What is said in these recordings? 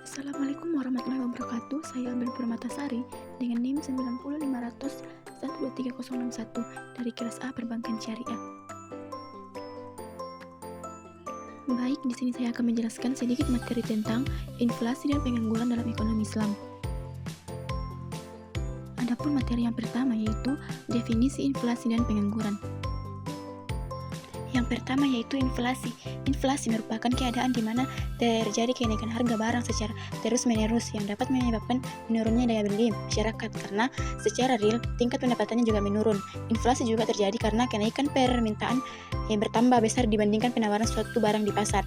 Assalamualaikum warahmatullahi wabarakatuh. Saya Abel Purmatasari dengan NIM 90500123061 dari kelas A Perbankan Syariah. Baik, di sini saya akan menjelaskan sedikit materi tentang inflasi dan pengangguran dalam ekonomi Islam. Adapun materi yang pertama yaitu definisi inflasi dan pengangguran. Yang pertama yaitu inflasi. Inflasi merupakan keadaan di mana terjadi kenaikan harga barang secara terus-menerus yang dapat menyebabkan menurunnya daya beli masyarakat karena secara real tingkat pendapatannya juga menurun. Inflasi juga terjadi karena kenaikan permintaan yang bertambah besar dibandingkan penawaran suatu barang di pasar.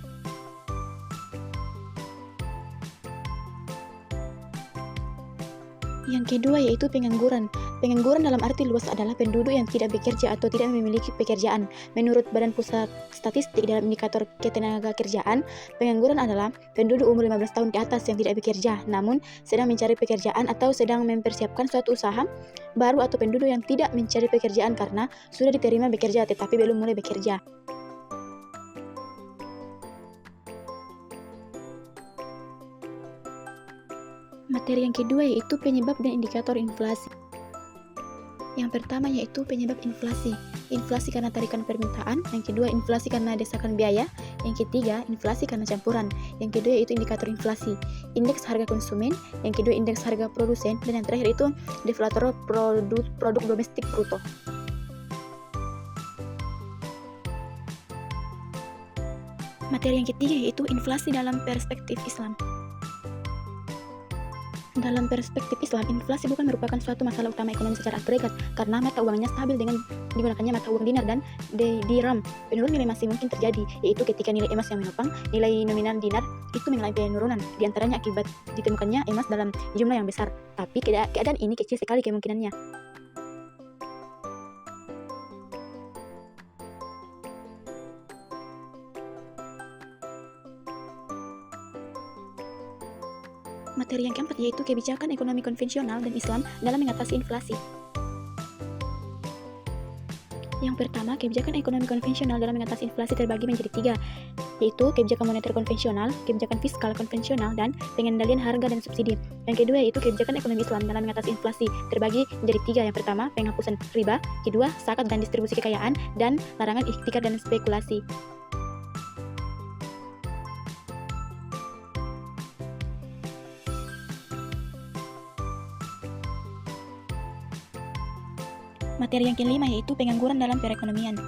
Yang kedua yaitu pengangguran. Pengangguran dalam arti luas adalah penduduk yang tidak bekerja atau tidak memiliki pekerjaan. Menurut Badan Pusat Statistik dalam indikator ketenagakerjaan, pengangguran adalah penduduk umur 15 tahun ke atas yang tidak bekerja, namun sedang mencari pekerjaan atau sedang mempersiapkan suatu usaha baru, atau penduduk yang tidak mencari pekerjaan karena sudah diterima bekerja tetapi belum mulai bekerja. Materi yang kedua yaitu penyebab dan indikator inflasi. Yang pertama yaitu penyebab inflasi. Inflasi karena tarikan permintaan. Yang kedua, inflasi karena desakan biaya. Yang ketiga, inflasi karena campuran. Yang kedua yaitu indikator inflasi. Indeks harga konsumen. Yang kedua, indeks harga produsen. Dan yang terakhir itu deflator produk domestik bruto. Materi yang ketiga yaitu inflasi dalam perspektif Islam. Dalam perspektif Islam, inflasi bukan merupakan suatu masalah utama ekonomi secara agregat karena mata uangnya stabil dengan digunakannya mata uang dinar dan dirham. Penurunan nilai masih mungkin terjadi, yaitu ketika nilai emas yang menopang, nilai nominal dinar itu mengalami penurunan, diantaranya akibat ditemukannya emas dalam jumlah yang besar. Tapi keadaan ini kecil sekali kemungkinannya. Materi yang keempat yaitu kebijakan ekonomi konvensional dan Islam dalam mengatasi inflasi. Yang pertama, kebijakan ekonomi konvensional dalam mengatasi inflasi terbagi menjadi tiga, yaitu kebijakan moneter konvensional, kebijakan fiskal konvensional, dan pengendalian harga dan subsidi. Yang kedua yaitu kebijakan ekonomi Islam dalam mengatasi inflasi terbagi menjadi tiga. Yang pertama, penghapusan riba, kedua, zakat dan distribusi kekayaan, dan larangan ihtikar dan spekulasi. Materi yang kelima yaitu pengangguran dalam perekonomian.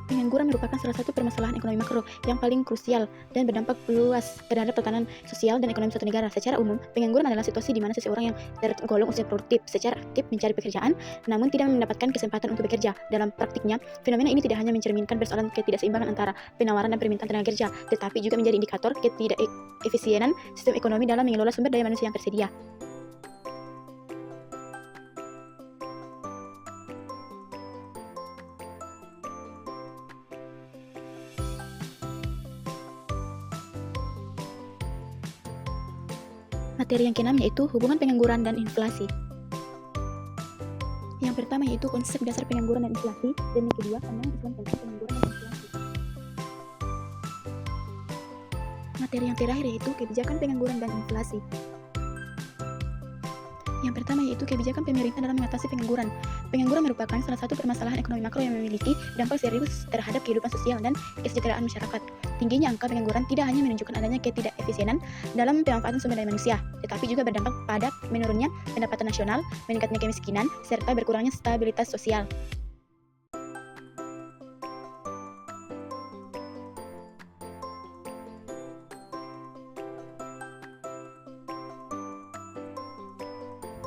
Pengangguran merupakan salah satu permasalahan ekonomi makro yang paling krusial dan berdampak luas terhadap tatanan sosial dan ekonomi suatu negara. Secara umum, pengangguran adalah situasi di mana seseorang yang tergolong usia produktif secara aktif mencari pekerjaan namun tidak mendapatkan kesempatan untuk bekerja. Dalam praktiknya, fenomena ini tidak hanya mencerminkan persoalan ketidakseimbangan antara penawaran dan permintaan tenaga kerja, tetapi juga menjadi indikator ketidakefisienan sistem ekonomi dalam mengelola sumber daya manusia yang tersedia. Materi yang keenam yaitu hubungan pengangguran dan inflasi. Yang pertama yaitu konsep dasar pengangguran dan inflasi, dan yang kedua pandangan Islam tentang pengangguran dan inflasi. Materi yang terakhir yaitu kebijakan pengangguran dan inflasi. Yang pertama yaitu kebijakan pemerintah dalam mengatasi pengangguran. Pengangguran merupakan salah satu permasalahan ekonomi makro yang memiliki dampak serius terhadap kehidupan sosial dan kesejahteraan masyarakat. Tingginya angka pengangguran tidak hanya menunjukkan adanya ketidakefisienan dalam pemanfaatan sumber daya manusia, tetapi juga berdampak pada menurunnya pendapatan nasional, meningkatnya kemiskinan, serta berkurangnya stabilitas sosial.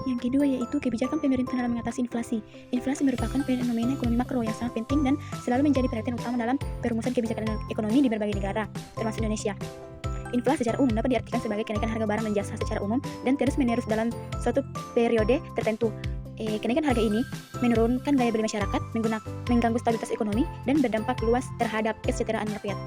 Yang kedua yaitu kebijakan pemerintah dalam mengatasi inflasi. Inflasi merupakan fenomena ekonomi makro yang sangat penting dan selalu menjadi perhatian utama dalam perumusan kebijakan ekonomi di berbagai negara, termasuk Indonesia. Inflasi secara umum dapat diartikan sebagai kenaikan harga barang dan jasa secara umum dan terus-menerus dalam suatu periode tertentu. Kenaikan harga ini menurunkan daya beli masyarakat, mengganggu stabilitas ekonomi, dan berdampak luas terhadap kesejahteraan rakyat.